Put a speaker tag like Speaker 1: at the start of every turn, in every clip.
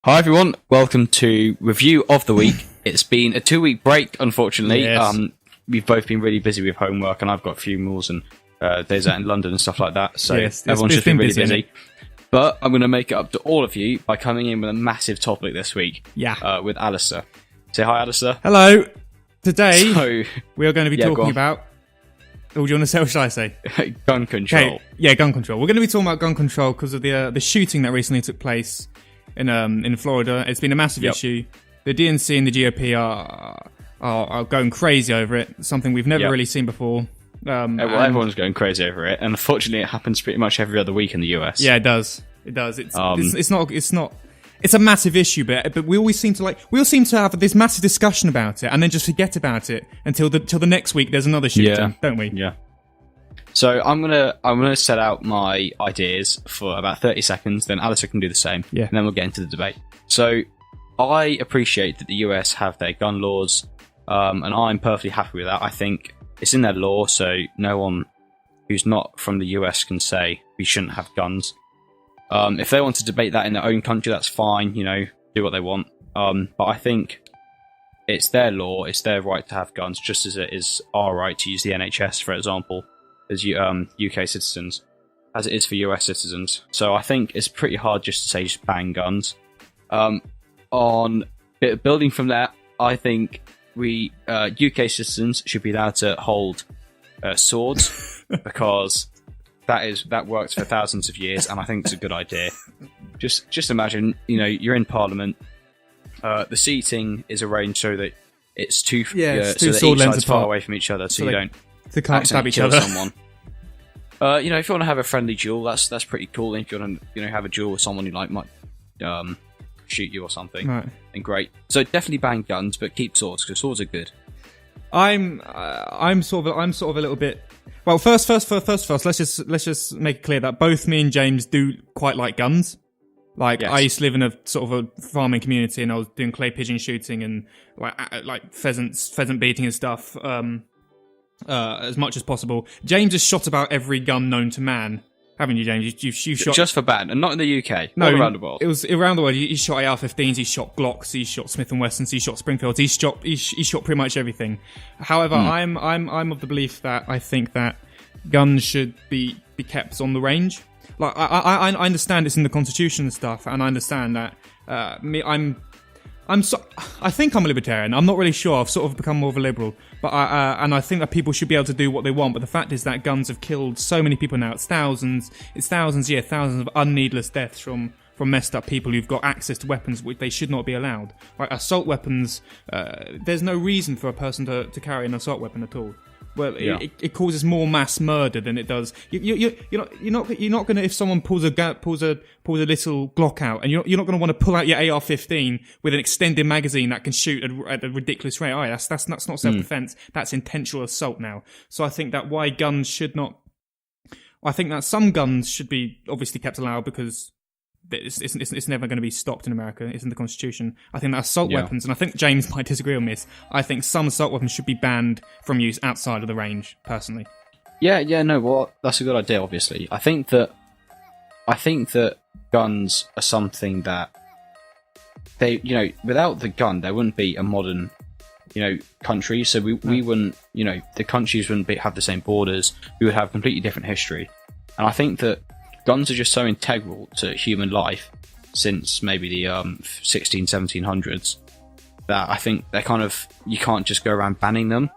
Speaker 1: Hi everyone, welcome to Review of the Week. It's been a 2-week break, unfortunately.
Speaker 2: Yes.
Speaker 1: We've both been really busy with homework, and I've got a few meals and days out in London and stuff like that, so
Speaker 2: Yes,
Speaker 1: everyone's just been really busy.
Speaker 2: hasn't
Speaker 1: But I'm going to make it up to all of you by coming in with a massive topic this week.
Speaker 2: Yeah.
Speaker 1: With Alistair. Say hi, Alistair.
Speaker 2: Hello. Today,
Speaker 1: So,
Speaker 2: we are going to be
Speaker 1: Yeah, go
Speaker 2: talking
Speaker 1: on.
Speaker 2: about... Oh, do you want to say, what should I say?
Speaker 1: gun control.
Speaker 2: Okay, yeah, gun control. We're going to be talking about gun control because of the shooting that recently took place in Florida. It's been a massive
Speaker 1: Yep.
Speaker 2: issue. The DNC and the GOP are going crazy over it. Something we've never
Speaker 1: Yep.
Speaker 2: really seen before.
Speaker 1: Well, everyone's going crazy over it, and unfortunately it happens pretty much every other week in the US.
Speaker 2: Yeah, it does. It does. It's not. It's a massive issue, but we always seem to have this massive discussion about it, and then just forget about it until the next week. There's another shooting, don't we?
Speaker 1: Yeah. So I'm gonna set out my ideas for about 30 seconds. Then Alistair can do the same.
Speaker 2: Yeah.
Speaker 1: And then we'll get into the debate. So I appreciate that the US have their gun laws, and I'm perfectly happy with that. I think it's in their law, so no one who's not from the US can say we shouldn't have guns. If they want to debate that in their own country, that's fine. You know, do what they want. But I think it's their law, it's their right to have guns, just as it is our right to use the NHS, for example, as UK citizens, as it is for US citizens. So I think it's pretty hard just to say just ban guns. On building from that, I think we UK citizens should be allowed to hold swords because that works for thousands of years, and I think it's a good idea. Just imagine, you know, you're in Parliament. The seating is arranged so that it's two so that
Speaker 2: sword
Speaker 1: each
Speaker 2: lengths
Speaker 1: side's far
Speaker 2: apart.
Speaker 1: away from each other, so
Speaker 2: So
Speaker 1: you
Speaker 2: they-
Speaker 1: don't
Speaker 2: They can't stab
Speaker 1: accidentally
Speaker 2: each
Speaker 1: kill
Speaker 2: other.
Speaker 1: someone. You know, if you want to have a friendly duel, that's pretty cool. If you want to, you know, have a duel with someone who might shoot you or something,
Speaker 2: Right.
Speaker 1: then great. So definitely ban guns, but keep swords because swords are good.
Speaker 2: I'm sort of a little bit. Well, first, let's just make it clear that both me and James do quite like guns. Like,
Speaker 1: Yes.
Speaker 2: I used to live in a sort of a farming community, and I was doing clay pigeon shooting and like pheasant beating and stuff. As much as possible. James has shot about every gun known to man, haven't you, James? You shot
Speaker 1: Just for ban, and not in the UK. All around the world.
Speaker 2: It was around the world. He shot AR-15s, he shot Glocks, he shot Smith & Wessons, he shot Springfields, he shot pretty much everything. However, I'm of the belief that I think that guns should be kept on the range. Like I understand it's in the Constitution and stuff, and I understand that I think I'm a libertarian. I'm not really sure. I've sort of become more of a liberal, but I think that people should be able to do what they want. But the fact is that guns have killed so many people now. It's thousands of unneedless deaths from messed up people who've got access to weapons which they should not be allowed. Like assault weapons, there's no reason for a person to carry an assault weapon at all. Well,
Speaker 1: Yeah.
Speaker 2: it causes more mass murder than it does. You're not going to, if someone pulls a little Glock out, and you're not going to want to pull out your AR-15 with an extended magazine that can shoot at a ridiculous rate. Oh, that's not self-defense. That's intentional assault now. So I think that why guns should not. I think that some guns should be obviously kept allowed because it's never going to be stopped in America. It's in the Constitution. I think that assault weapons, and I think James might disagree on this, I think some assault weapons should be banned from use outside of the range, personally.
Speaker 1: No, well, that's a good idea, obviously. I think that guns are something that they, you know, without the gun, there wouldn't be a modern, you know, country. So we wouldn't, you know, the countries wouldn't have the same borders. We would have completely different history. And I think that guns are just so integral to human life since maybe the 1700s that I think they're kind of, you can't just go around banning them.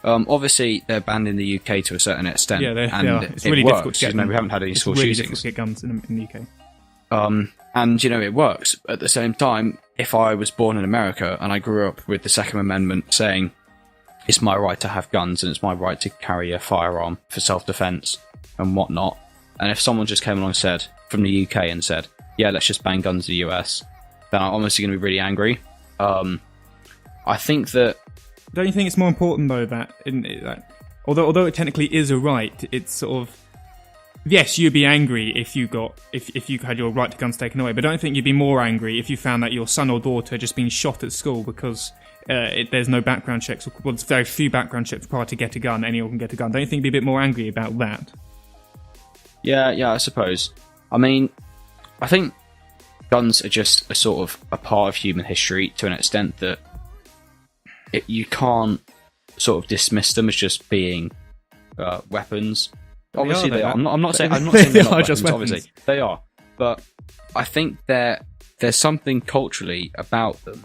Speaker 1: Obviously, they're banned in the UK to a certain extent.
Speaker 2: Yeah, they
Speaker 1: and
Speaker 2: are. It's really difficult to get them.
Speaker 1: We haven't had any school
Speaker 2: really
Speaker 1: shootings.
Speaker 2: difficult to get guns in the UK.
Speaker 1: And, you know, it works. At the same time, if I was born in America and I grew up with the Second Amendment saying it's my right to have guns and it's my right to carry a firearm for self-defense and whatnot, and if someone just came along from the UK and said, yeah, let's just ban guns in the US, then I'm honestly going to be really angry. I think that...
Speaker 2: Don't you think it's more important, though, that although it technically is a right, it's sort of... Yes, you'd be angry if you had your right to guns taken away, but don't you think you'd be more angry if you found that your son or daughter had just been shot at school because there's no background checks, or there's very few background checks required to get a gun, anyone can get a gun. Don't you think you'd be a bit more angry about that?
Speaker 1: Yeah, I suppose. I mean, I think guns are just a sort of a part of human history to an extent that you can't sort of dismiss them as just being weapons. Obviously, they are. I'm not saying they're not weapons,
Speaker 2: just weapons.
Speaker 1: obviously they are, but I think there's something culturally about them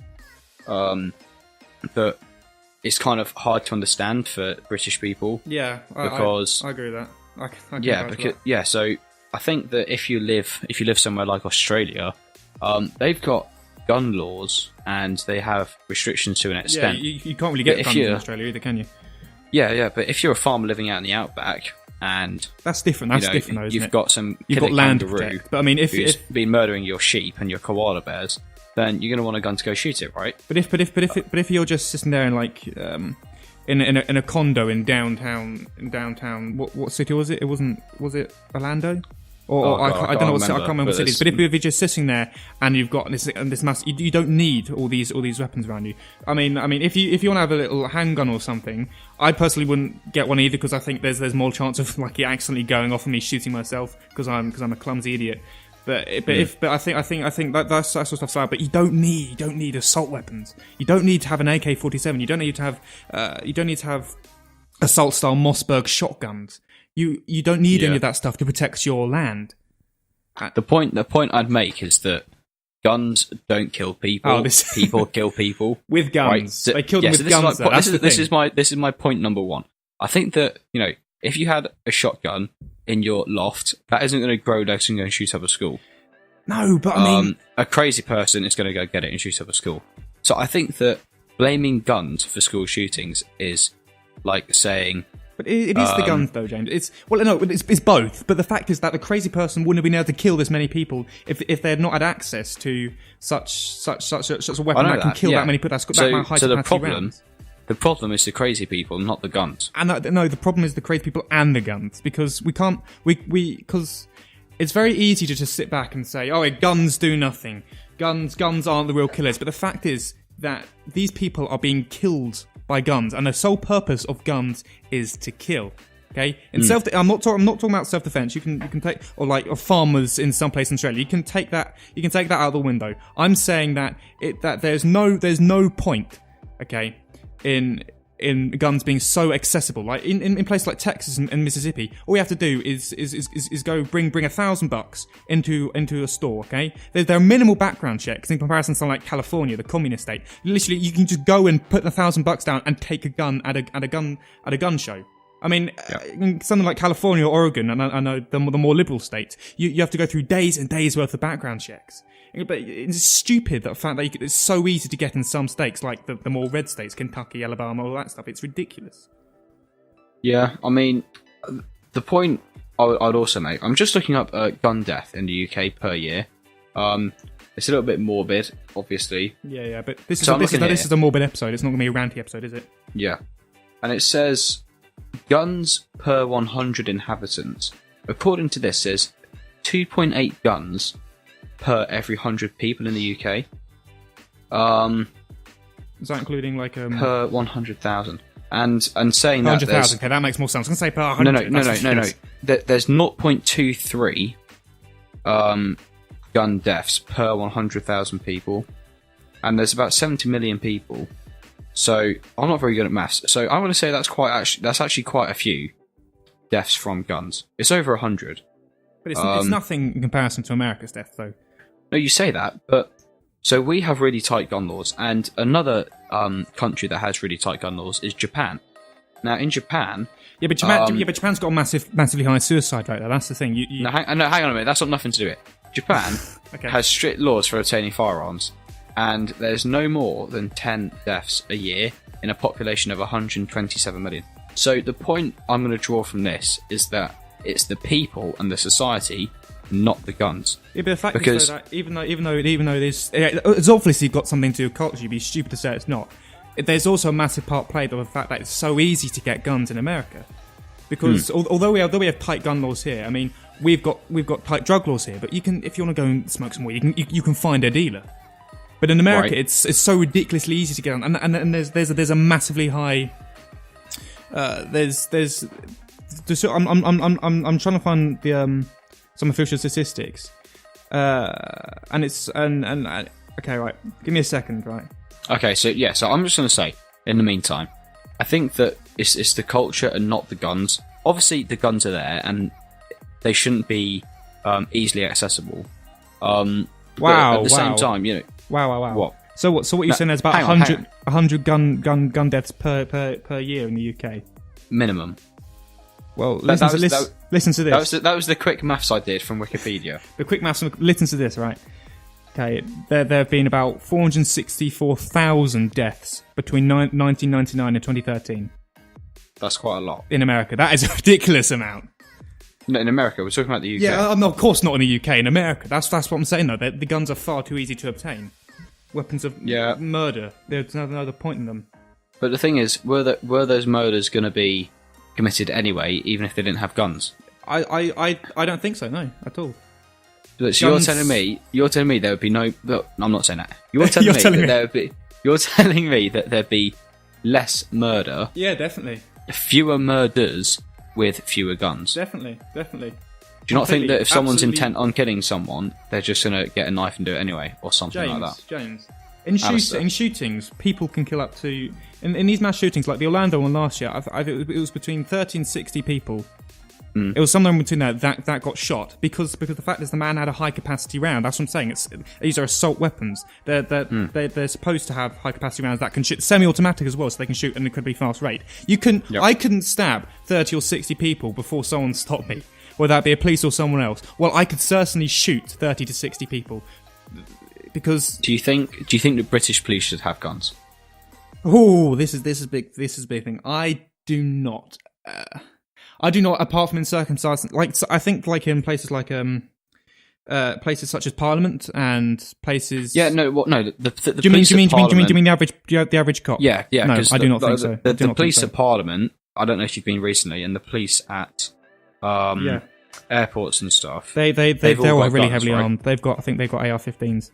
Speaker 1: that is kind of hard to understand for British people.
Speaker 2: Yeah,
Speaker 1: because
Speaker 2: I agree with that.
Speaker 1: So I think that if you live somewhere like Australia, they've got gun laws and they have restrictions to an extent.
Speaker 2: Yeah, you can't really get guns in Australia either, can you?
Speaker 1: Yeah, but if you're a farmer living out in the outback, and
Speaker 2: that's different. That's different, though, isn't
Speaker 1: you've got
Speaker 2: land to
Speaker 1: kangaroo
Speaker 2: protect. But I mean,
Speaker 1: who's been murdering your sheep and your koala bears, then you're going to want a gun to go shoot it, right?
Speaker 2: But if you're just sitting there and like in a condo in downtown, what city was it? Was it Orlando? I don't know. I can't remember what cities. But if you're just sitting there and you've got this mass, you don't need all these weapons around you. I mean, if you want to have a little handgun or something, I personally wouldn't get one either because I think there's more chance of like it accidentally going off and me shooting myself because I'm a clumsy idiot. But I think that sort of stuff's loud. But you don't need assault weapons. You don't need to have an AK-47. You don't need to have assault style Mossberg shotguns. You don't need any of that stuff to protect your land.
Speaker 1: The point I'd make is that guns don't kill people. People kill people
Speaker 2: with guns. Right? They kill them with guns.
Speaker 1: This is my point number one. I think that if you had a shotgun in your loft, that isn't going to grow next and go and shoot up a school.
Speaker 2: No, but I mean,
Speaker 1: a crazy person is going to go get it and shoot up a school. So I think that blaming guns for school shootings is like saying.
Speaker 2: But it is the guns, though, James. It's both. But the fact is that the crazy person wouldn't have been able to kill this many people if they had not had access to such a weapon that can kill that many people.
Speaker 1: So the problem is the crazy people, not the guns.
Speaker 2: And the problem is the crazy people and the guns because because it's very easy to just sit back and say, "Oh, guns do nothing. Guns aren't the real killers." But the fact is that these people are being killed by guns, and the sole purpose of guns is to kill. Okay, I'm not talking about self-defense. You can take or farmers in some place in Australia. You can take that out of the window. I'm saying that there's no point, okay, in guns being so accessible. Like in places like Texas and Mississippi, all we have to do is go bring $1,000 into a store. Okay, there are minimal background checks in comparison to something like California, the communist state. Literally, you can just go and put $1,000 down and take a gun at a gun show. I mean, in something like California or Oregon, and I know the more liberal states, you have to go through days and days worth of background checks. But it's stupid that fact that it's so easy to get in some states, like the more red states, Kentucky, Alabama, all that stuff. It's ridiculous.
Speaker 1: Yeah, I mean, the point I'd also make, I'm just looking up gun death in the UK per year. It's a little bit morbid, obviously.
Speaker 2: Yeah, but this is a morbid episode. It's not going to be a ranty episode, is it?
Speaker 1: Yeah. And it says, guns per 100 inhabitants. According to this, there's 2.8 guns per every 100 people in the UK.
Speaker 2: Is that including
Speaker 1: per 100,000? And saying that
Speaker 2: 100,000. Okay, that makes more sense. I was going to say per 100.
Speaker 1: No. There's 0.23 gun deaths per 100,000 people, and there's about 70 million people. So I'm not very good at maths. So I'm going to say that's actually quite a few deaths from guns. It's over 100.
Speaker 2: But it's nothing in comparison to America's death, though.
Speaker 1: No, you say that, but so we have really tight gun laws, and another country that has really tight gun laws is Japan. Now, in Japan,
Speaker 2: but Japan's got a massively high suicide rate. Though. That's the thing.
Speaker 1: No, hang on a minute. That's got nothing to do with it. Japan has strict laws for obtaining firearms, and there's no more than 10 deaths a year in a population of 127 million. So the point I'm going to draw from this is that it's the people and the society, not the guns.
Speaker 2: Yeah, but the fact is that even though this, it's obviously got something to do with culture, you'd be stupid to say it's not. There's also a massive part played by the fact that it's so easy to get guns in America. Because although we have tight gun laws here, I mean, we've got tight drug laws here. But you can, if you want to go and smoke some weed, you can find a dealer. But in America, it's so ridiculously easy to get on, and there's a massively high. I'm trying to find the some official statistics, Okay, right. Give me a second, right?
Speaker 1: Okay, so I'm just going to say, in the meantime, I think that it's the culture and not the guns. Obviously, the guns are there, and they shouldn't be easily accessible. But at the same time, you know.
Speaker 2: Wow.
Speaker 1: What?
Speaker 2: So what you're saying is about 100 gun deaths per year in the UK?
Speaker 1: Minimum.
Speaker 2: Well, listen to this.
Speaker 1: That was the quick maths I did from Wikipedia.
Speaker 2: The quick maths. Listen to this, right? Okay, there have been about 464,000 deaths between 1999 and 2013.
Speaker 1: That's quite a lot.
Speaker 2: In America. That is a ridiculous amount.
Speaker 1: No, in America, we're talking about the UK.
Speaker 2: Yeah, no, of course not in the UK. In America, that's what I'm saying though. The guns are far too easy to obtain. Weapons of murder. There's no other point in them.
Speaker 1: But the thing is, were those murders going to be committed anyway, even if they didn't have guns?
Speaker 2: I don't think so. No, at all.
Speaker 1: So you're telling me there would be no? Well, I'm not saying that. You're telling me that there'd be less murder.
Speaker 2: Yeah, definitely.
Speaker 1: Fewer murders with fewer guns.
Speaker 2: Definitely.
Speaker 1: Do you not think that if someone's intent on killing someone, they're just going to get a knife and do it anyway, or something like that?
Speaker 2: James, in shootings, people can kill up to in these mass shootings, like the Orlando one last year. It was between 30 and 60 people. It was somewhere in between that got shot because the fact is the man had a high capacity round. That's what I'm saying. These are assault weapons. They're supposed to have high capacity rounds that can shoot semi-automatic as well, so they can shoot at an incredibly fast rate. I couldn't stab 30 or 60 people before someone stopped me, whether that be a police or someone else. Well, I could certainly shoot 30 to 60 people because.
Speaker 1: Do you think the British police should have guns?
Speaker 2: Oh, this is big. This is a big thing. I do not. Apart from in circumstances I think like in places like places such as Parliament and places.
Speaker 1: Yeah, no, what? No, the
Speaker 2: do you mean the average cop?
Speaker 1: Yeah.
Speaker 2: No, I do not think so.
Speaker 1: The police at Parliament. I don't know if you've been recently, and the police at airports and stuff.
Speaker 2: They're all really heavily armed. I think they've got AR-15s.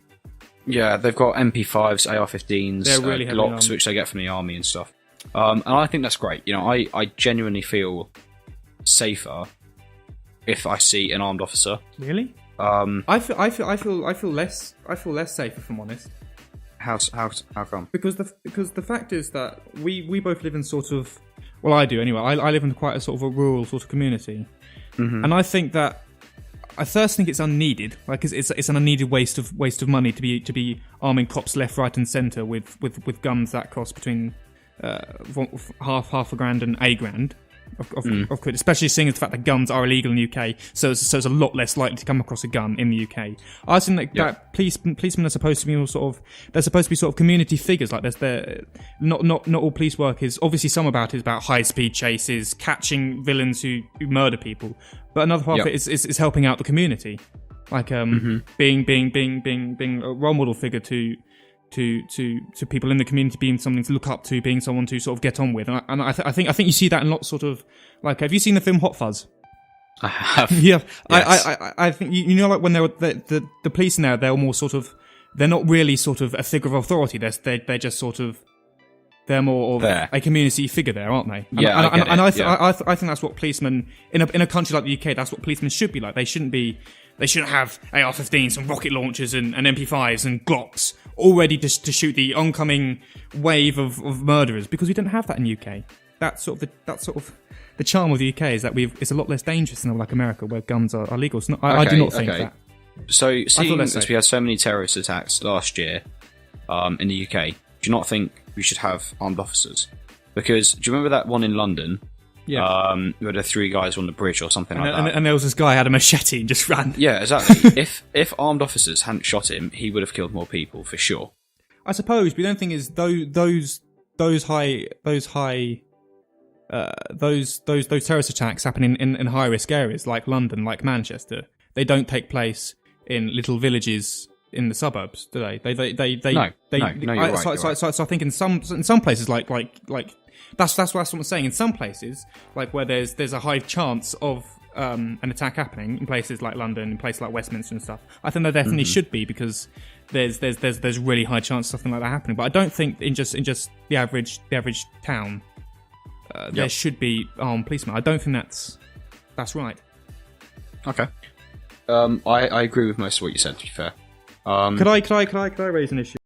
Speaker 1: Yeah, they've got MP5s, AR-15s,
Speaker 2: they're really heavily
Speaker 1: Glocks,
Speaker 2: armed,
Speaker 1: which they get from the army and stuff. And I think that's great. You know, I genuinely feel safer if I see an armed officer.
Speaker 2: Really? I feel less safe, if I'm honest.
Speaker 1: How come?
Speaker 2: Because the fact is that we both live in sort of, well, I do anyway. I live in quite a sort of a rural sort of community, and I think that I first think it's unneeded. Like it's an unneeded waste of money to be arming cops left, right, and centre with guns that cost between half $1,000 and $8,000. Of course, especially seeing as the fact that guns are illegal in the UK, so it's a lot less likely to come across a gun in the UK. I think that policemen are supposed to be they're supposed to be sort of community figures. Like not all police work is obviously some about it is about high speed chases, catching villains who murder people, but another part of it is helping out the community, like being a role model figure to people in the community, being something to look up to, being someone to sort of get on with, and I think you see that in lots sort of like. Have you seen the film Hot Fuzz?
Speaker 1: I have.
Speaker 2: Yeah,
Speaker 1: yes.
Speaker 2: I think you know, like when the police in there, they're more sort of, they're not really sort of a figure of authority. They're just sort of, they're more of a community figure there, aren't they? I think that's what policemen in a country like the UK, that's what policemen should be like. They shouldn't have AR-15s and rocket launchers and MP5s and Glocks all ready to shoot the oncoming wave of murderers, because we don't have that in the UK. That's sort of the charm of the UK, is that it's a lot less dangerous than like America, where guns are legal. So I do not think that.
Speaker 1: So seeing as we had so many terrorist attacks last year in the UK, do you not think we should have armed officers? Because do you remember that one in London? Yeah. Where the 3 guys on the bridge or something like that.
Speaker 2: And there was this guy who had a machete and just ran.
Speaker 1: Yeah, exactly. if armed officers hadn't shot him, he would have killed more people for sure.
Speaker 2: I suppose, but the only thing is those terrorist attacks happen in high risk areas like London, like Manchester. They don't take place in little villages in the suburbs, do they?
Speaker 1: No, you're right.
Speaker 2: So I think in some places like that's what I'm saying. In some places, like where there's a high chance of an attack happening, in places like London, in places like Westminster and stuff, I think there definitely should be, because there's really high chance of something like that happening. But I don't think in just the average town there should be armed policemen. I don't think that's right.
Speaker 1: Okay. I agree with most of what you said. To be fair,
Speaker 2: Could I raise an issue?